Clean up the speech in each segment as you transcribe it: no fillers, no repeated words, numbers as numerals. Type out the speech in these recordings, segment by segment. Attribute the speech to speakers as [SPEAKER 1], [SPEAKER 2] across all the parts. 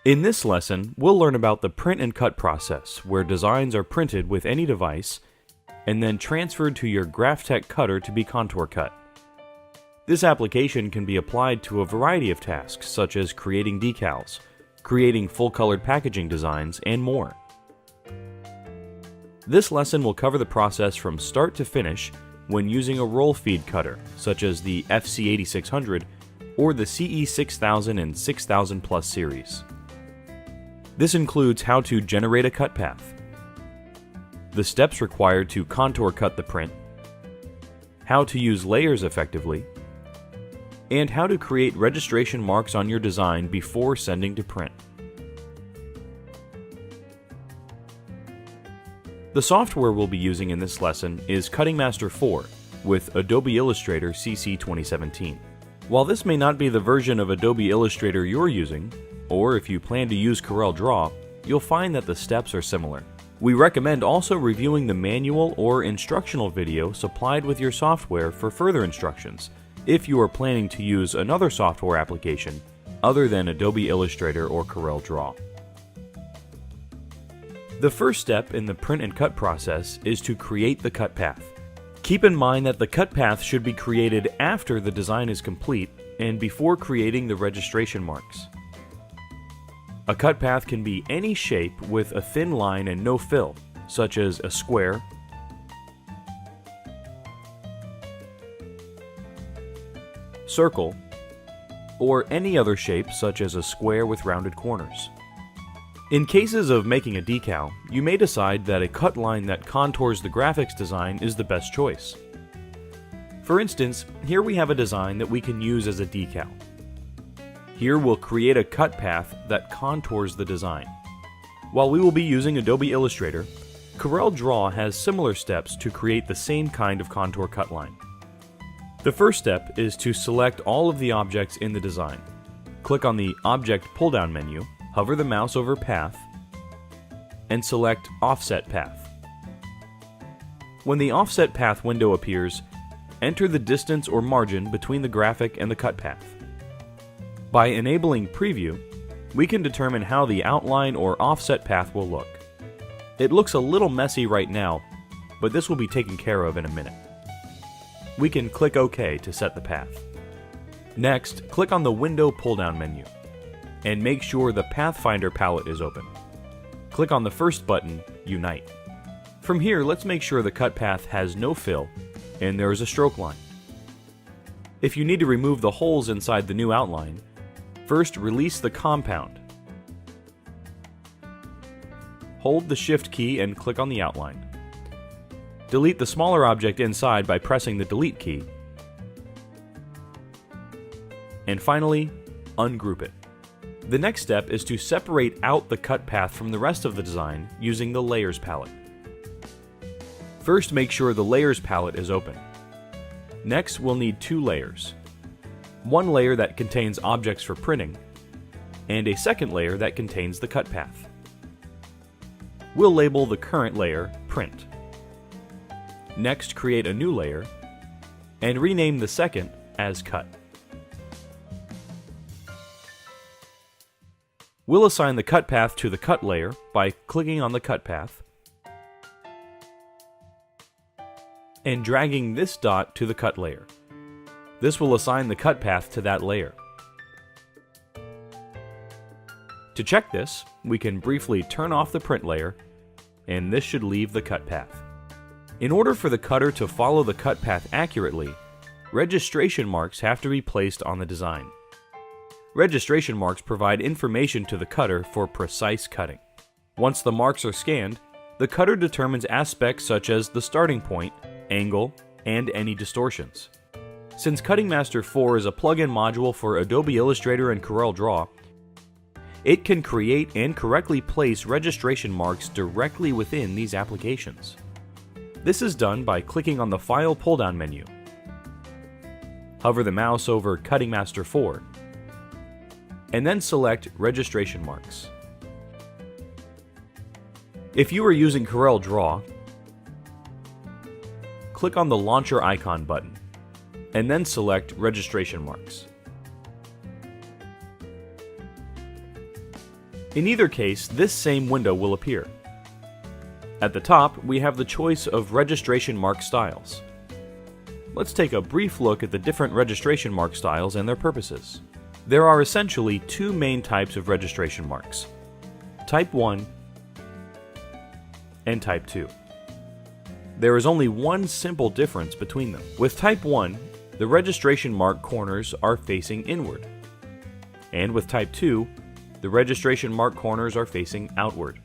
[SPEAKER 1] In this lesson, we'll learn about the print and cut process, where designs are printed with any device and then transferred to your Graphtec cutter to be contour cut. This application can be applied to a variety of tasks such as creating decals, creating full-colored packaging designs, and more. This lesson will cover the process from start to finish when using a roll feed cutter, such as the CE-6000 or the CE-6000 and 6000 Plus series. This includes how to generate a cut path, the steps required to contour cut the print, how to use layers effectively, and how to create registration marks on your design before sending to print. The software we'll be using in this lesson is Cutting Master 4 with Adobe Illustrator CC 2017. While this may not be the version of Adobe Illustrator you're using, or if you plan to use CorelDRAW, you'll find that the steps are similar. We recommend also reviewing the manual or instructional video supplied with your software for further instructions if you are planning to use another software application other than Adobe Illustrator or CorelDRAW. The first step in the print and cut process is to create the cut path. Keep in mind that the cut path should be created after the design is complete and before creating the registration marks. A cut path can be any shape with a thin line and no fill, such as a square, circle, or any other shape such as a square with rounded corners. In cases of making a decal, you may decide that a cut line that contours the graphics design is the best choice. For instance, here we have a design that we can use as a decal. Here we'll create a cut path that contours the design. While we will be using Adobe Illustrator, CorelDRAW has similar steps to create the same kind of contour cut line. The first step is to select all of the objects in the design. Click on the Object pull-down menu, hover the mouse over Path, and select Offset Path. When the Offset Path window appears, enter the distance or margin between the graphic and the cut path. By enabling Preview, we can determine how the outline or offset path will look. It looks a little messy right now, but this will be taken care of in a minute. We can click OK to set the path. Next, click on the Window pull-down menu, and make sure the Pathfinder palette is open. Click on the first button, Unite. From here, let's make sure the cut path has no fill, and there is a stroke line. If you need to remove the holes inside the new outline, first release the compound. Hold the Shift key and click on the outline. Delete the smaller object inside by pressing the Delete key. And finally, ungroup it. The next step is to separate out the cut path from the rest of the design using the Layers palette. First, make sure the Layers palette is open. Next, we'll need two layers. One layer that contains objects for printing, and a second layer that contains the cut path. We'll label the current layer Print. Next, create a new layer, and rename the second as Cut. We'll assign the cut path to the cut layer by clicking on the cut path and dragging this dot to the cut layer. This will assign the cut path to that layer. To check this, we can briefly turn off the print layer, and this should leave the cut path. In order for the cutter to follow the cut path accurately, registration marks have to be placed on the design. Registration marks provide information to the cutter for precise cutting. Once the marks are scanned, the cutter determines aspects such as the starting point, angle, and any distortions. Since Cutting Master 4 is a plugin module for Adobe Illustrator and CorelDRAW, it can create and correctly place registration marks directly within these applications. This is done by clicking on the File pull-down menu. Hover the mouse over Cutting Master 4, and then select Registration Marks. If you are using CorelDRAW, click on the Launcher icon button, and then select Registration Marks. In either case, this same window will appear. At the top, we have the choice of registration mark styles. Let's take a brief look at the different registration mark styles and their purposes. There are essentially two main types of registration marks: Type 1 and Type 2. There is only one simple difference between them. With Type 1, the registration mark corners are facing inward. And with Type 2, the registration mark corners are facing outward.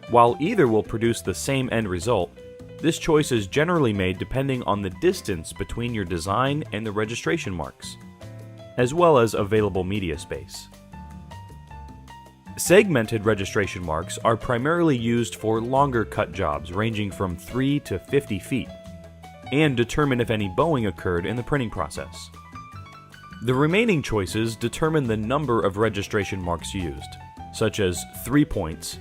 [SPEAKER 1] While either will produce the same end result, this choice is generally made depending on the distance between your design and the registration marks, as well as available media space. Segmented registration marks are primarily used for longer cut jobs ranging from 3 to 50 feet, and determine if any bowing occurred in the printing process. The remaining choices determine the number of registration marks used, such as 3 points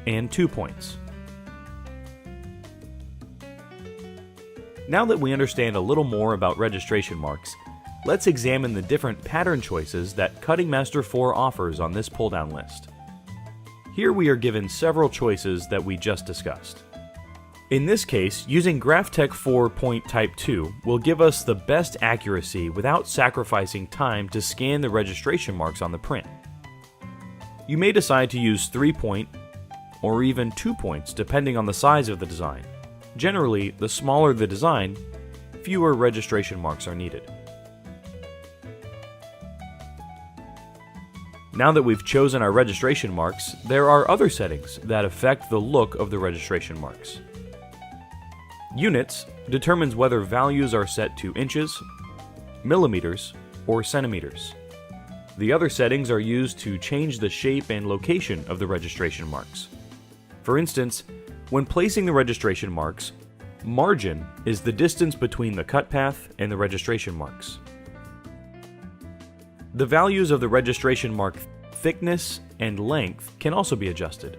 [SPEAKER 1] and 2 points. Now that we understand a little more about registration marks, let's examine the different pattern choices that Cutting Master 4 offers on this pull-down list. Here we are given several choices that we just discussed. In this case, using Graphtec 4 Point Type 2 will give us the best accuracy without sacrificing time to scan the registration marks on the print. You may decide to use 3 point or even 2 points depending on the size of the design. Generally, the smaller the design, fewer registration marks are needed. Now that we've chosen our registration marks, there are other settings that affect the look of the registration marks. Units determines whether values are set to inches, millimeters, or centimeters. The other settings are used to change the shape and location of the registration marks. For instance, when placing the registration marks, margin is the distance between the cut path and the registration marks. The values of the registration mark thickness and length can also be adjusted.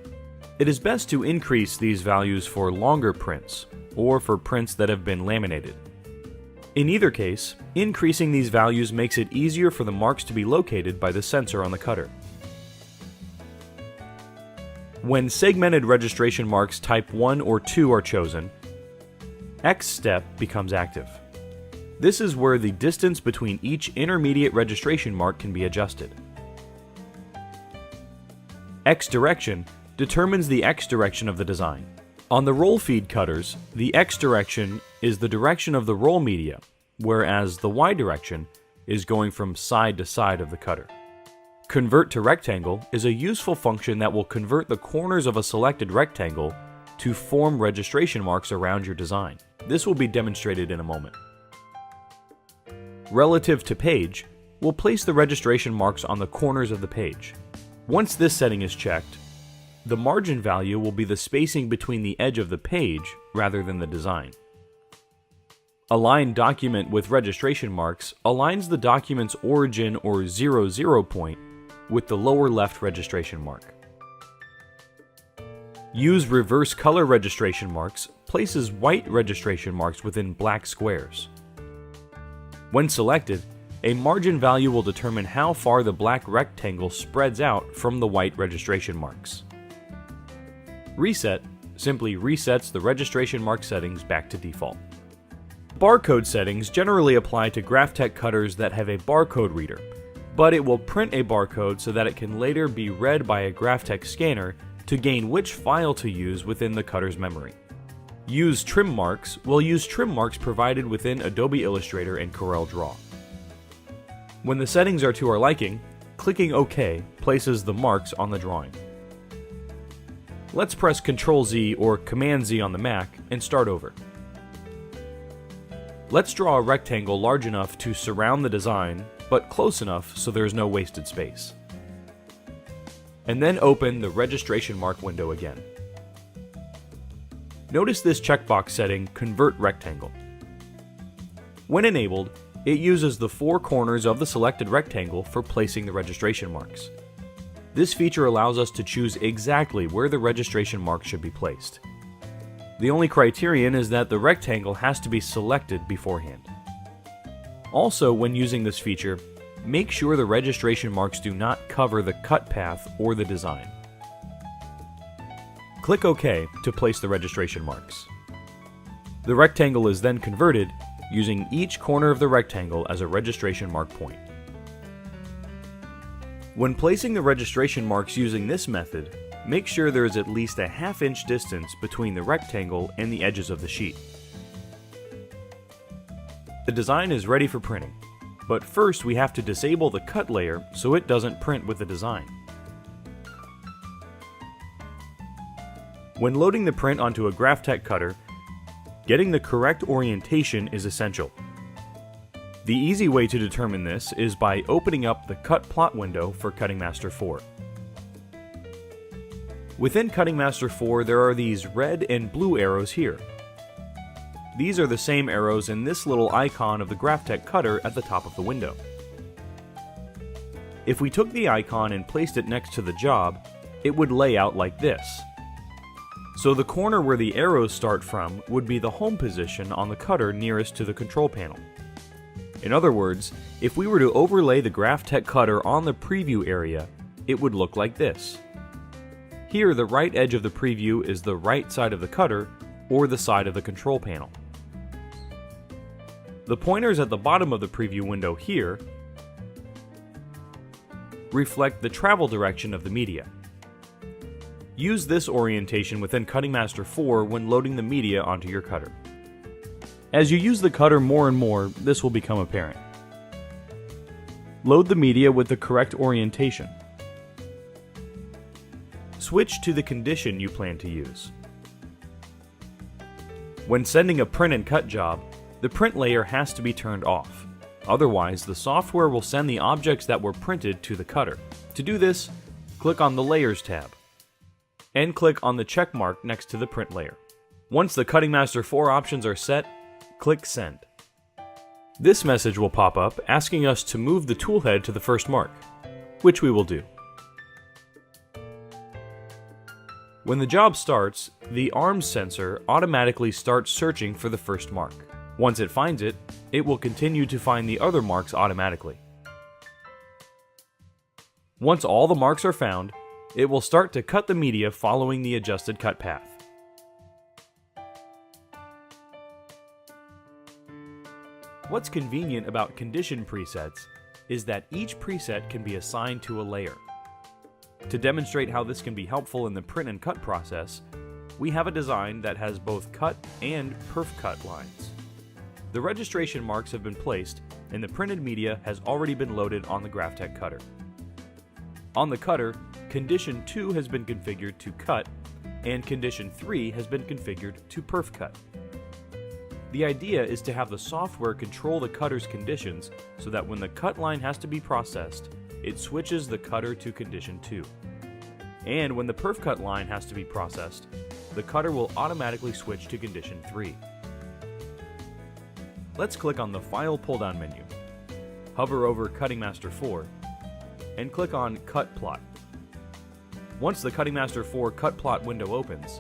[SPEAKER 1] It is best to increase these values for longer prints or for prints that have been laminated. In either case, increasing these values makes it easier for the marks to be located by the sensor on the cutter. When segmented registration marks Type 1 or 2 are chosen, X step becomes active. This is where the distance between each intermediate registration mark can be adjusted. X direction determines the X direction of the design. On the roll feed cutters, the X direction is the direction of the roll media, whereas the Y direction is going from side to side of the cutter. Convert to rectangle is a useful function that will convert the corners of a selected rectangle to form registration marks around your design. This will be demonstrated in a moment. Relative to page, we'll place the registration marks on the corners of the page. Once this setting is checked, the margin value will be the spacing between the edge of the page rather than the design. Align document with registration marks aligns the document's origin or 00 point with the lower left registration mark. Use reverse color registration marks places white registration marks within black squares. When selected, a margin value will determine how far the black rectangle spreads out from the white registration marks. Reset simply resets the registration mark settings back to default. Barcode settings generally apply to Graphtec cutters that have a barcode reader, but it will print a barcode so that it can later be read by a Graphtec scanner to gain which file to use within the cutter's memory. Use trim marks will use trim marks provided within Adobe Illustrator and CorelDRAW. When the settings are to our liking, clicking OK places the marks on the drawing. Let's press Ctrl-Z or Command-Z on the Mac and start over. Let's draw a rectangle large enough to surround the design, but close enough so there is no wasted space. And then open the registration mark window again. Notice this checkbox setting, Convert Rectangle. When enabled, it uses the four corners of the selected rectangle for placing the registration marks. This feature allows us to choose exactly where the registration mark should be placed. The only criterion is that the rectangle has to be selected beforehand. Also, when using this feature, make sure the registration marks do not cover the cut path or the design. Click OK to place the registration marks. The rectangle is then converted using each corner of the rectangle as a registration mark point. When placing the registration marks using this method, make sure there is at least a ½ inch distance between the rectangle and the edges of the sheet. The design is ready for printing, but first we have to disable the cut layer so it doesn't print with the design. When loading the print onto a Graphtec cutter, getting the correct orientation is essential. The easy way to determine this is by opening up the Cut Plot window for Cutting Master 4. Within Cutting Master 4 there are these red and blue arrows here. These are the same arrows in this little icon of the Graphtec cutter at the top of the window. If we took the icon and placed it next to the job, it would lay out like this. So the corner where the arrows start from would be the home position on the cutter nearest to the control panel. In other words, if we were to overlay the Graphtec cutter on the preview area, it would look like this. Here, the right edge of the preview is the right side of the cutter or the side of the control panel. The pointers at the bottom of the preview window here reflect the travel direction of the media. Use this orientation within Cutting Master 4 when loading the media onto your cutter. As you use the cutter more and more, this will become apparent. Load the media with the correct orientation. Switch to the condition you plan to use. When sending a print and cut job, the print layer has to be turned off. Otherwise, the software will send the objects that were printed to the cutter. To do this, click on the Layers tab and click on the check mark next to the print layer. Once the Cutting Master 4 options are set, click Send. This message will pop up asking us to move the tool head to the first mark, which we will do. When the job starts, the arms sensor automatically starts searching for the first mark. Once it finds it, it will continue to find the other marks automatically. Once all the marks are found, it will start to cut the media following the adjusted cut path. What's convenient about condition presets is that each preset can be assigned to a layer. To demonstrate how this can be helpful in the print and cut process, we have a design that has both cut and perf cut lines. The registration marks have been placed and the printed media has already been loaded on the Graphtec cutter. On the cutter, Condition 2 has been configured to cut and Condition 3 has been configured to perf cut. The idea is to have the software control the cutter's conditions so that when the cut line has to be processed, it switches the cutter to Condition 2. And when the perf cut line has to be processed, the cutter will automatically switch to Condition 3. Let's click on the File pull-down menu, hover over Cutting Master 4, and click on Cut Plot. Once the Cutting Master 4 Cut Plot window opens,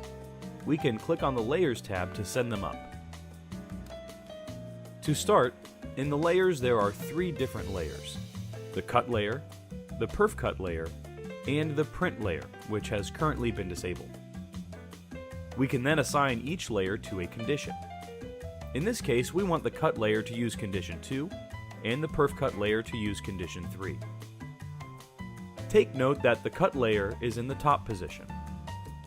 [SPEAKER 1] we can click on the Layers tab to send them up. To start, in the layers there are 3 different layers: the cut layer, the perf cut layer, and the print layer, which has currently been disabled. We can then assign each layer to a condition. In this case, we want the cut layer to use Condition 2 and the perf cut layer to use Condition 3. Take note that the cut layer is in the top position.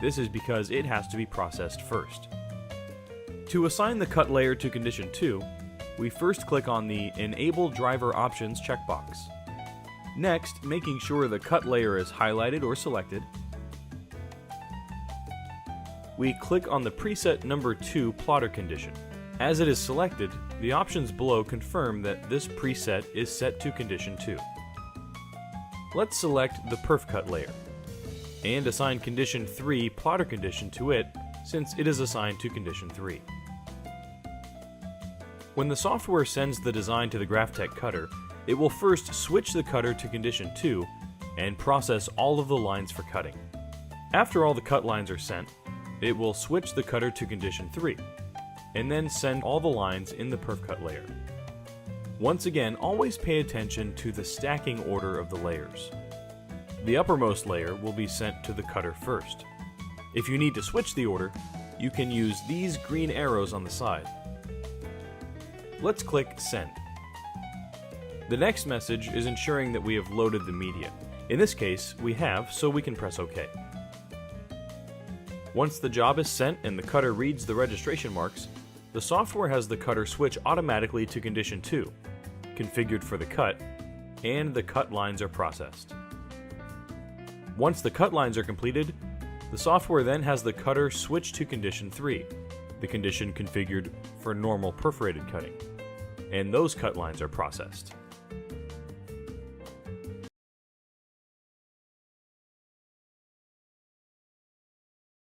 [SPEAKER 1] This is because it has to be processed first. To assign the cut layer to Condition 2, we first click on the Enable Driver Options checkbox. Next, making sure the cut layer is highlighted or selected, we click on the preset number 2 plotter condition. As it is selected, the options below confirm that this preset is set to Condition 2. Let's select the perf cut layer and assign Condition 3 plotter condition to it since it is assigned to Condition 3. When the software sends the design to the Graphtec cutter, it will first switch the cutter to Condition 2 and process all of the lines for cutting. After all the cut lines are sent, it will switch the cutter to Condition 3 and then send all the lines in the perf cut layer. Once again, always pay attention to the stacking order of the layers. The uppermost layer will be sent to the cutter first. If you need to switch the order, you can use these green arrows on the side. Let's click Send. The next message is ensuring that we have loaded the media. In this case, we have, so we can press OK. Once the job is sent and the cutter reads the registration marks, the software has the cutter switch automatically to condition 2, configured for the cut, and the cut lines are processed. Once the cut lines are completed, the software then has the cutter switch to condition 3, the condition configured for normal perforated cutting, and those cut lines are processed.